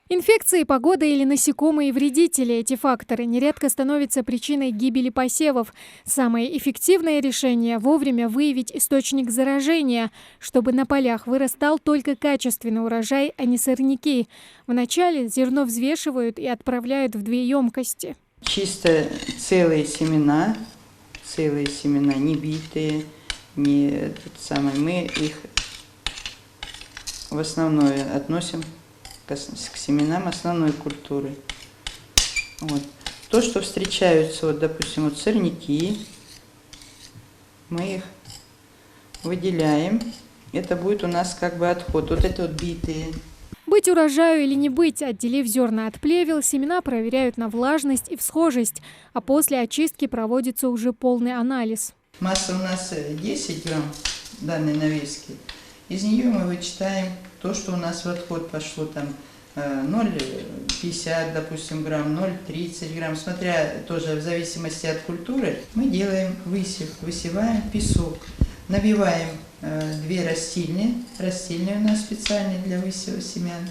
Инфекции, погода или насекомые вредители – эти факторы нередко становятся причиной гибели посевов. Самое эффективное решение – вовремя выявить источник заражения, чтобы на полях вырастал только качественный урожай, а не сорняки. Вначале зерно взвешивают и отправляют в 2 емкости. Чисто целые семена, не битые, мы их в основное относим к семенам основной культуры. Вот. То, что встречаются, допустим, сорняки, мы их выделяем. Это будет у нас отход. Это битые. Быть урожаю или не быть, отделив зерна от плевел, семена проверяют на влажность и всхожесть, а после очистки проводится уже полный анализ. Масса у нас 10 грамм данной навески. Из нее мы вычитаем то, что у нас в отход пошло, там 0,50, допустим, грамм, 0,30 грамм, смотря тоже в зависимости от культуры. Мы делаем высев, высеваем песок, набиваем 2 растильни у нас специальные для высева семян.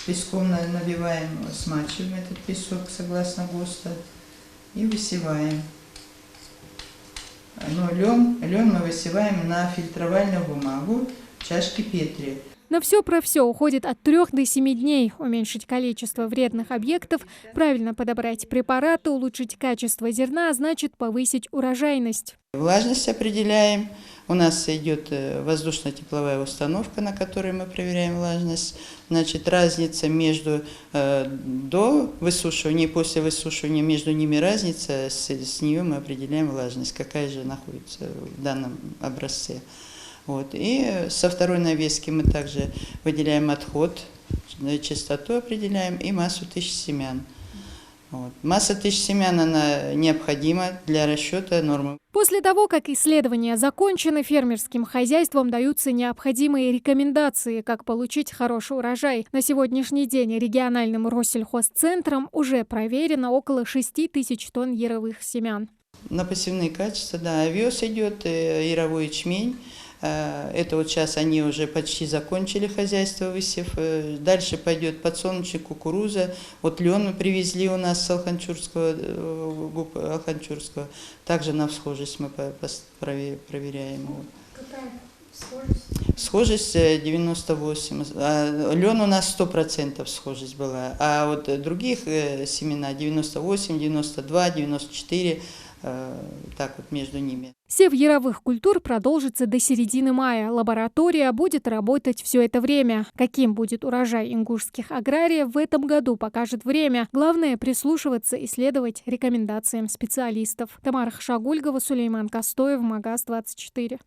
Песком набиваем, смачиваем этот песок согласно ГОСТа и высеваем. Но лен мы высеваем на фильтровальную бумагу в чашке Петри. На все про все уходит от 3 до 7 дней. Уменьшить количество вредных объектов, правильно подобрать препараты, улучшить качество зерна, а значит повысить урожайность. Влажность определяем. У нас идет воздушно-тепловая установка, на которой мы проверяем влажность. Значит, разница между до высушивания и после высушивания, между ними разница, с нее мы определяем влажность, какая же находится в данном образце. Вот. И со второй навески мы также выделяем отход, частоту определяем и массу тысяч семян. Вот. Масса тысяч семян она необходима для расчета нормы. После того, как исследования закончены, фермерским хозяйствам даются необходимые рекомендации, как получить хороший урожай. На сегодняшний день региональным Россельхозцентром уже проверено около 6000 тонн яровых семян. На посевные качества, да, овес идет, яровой ячмень. Это вот сейчас они уже почти закончили хозяйство, высев. Дальше пойдет подсолнечник, кукуруза. Вот лен мы привезли у нас с Алханчурского, Алханчурского. Также на всхожесть мы проверяем. Какая схожесть? Схожесть 98. Лен у нас 100% схожесть была. А вот других семена 98, 92, 94. Так вот между ними. Сев яровых культур продолжится до середины мая. Лаборатория будет работать все это время. Каким будет урожай ингушских аграриев в этом году, покажет время. Главное прислушиваться и следовать рекомендациям специалистов. Тамара Хашагульгова, Сулейман Костоев, Магаз 24.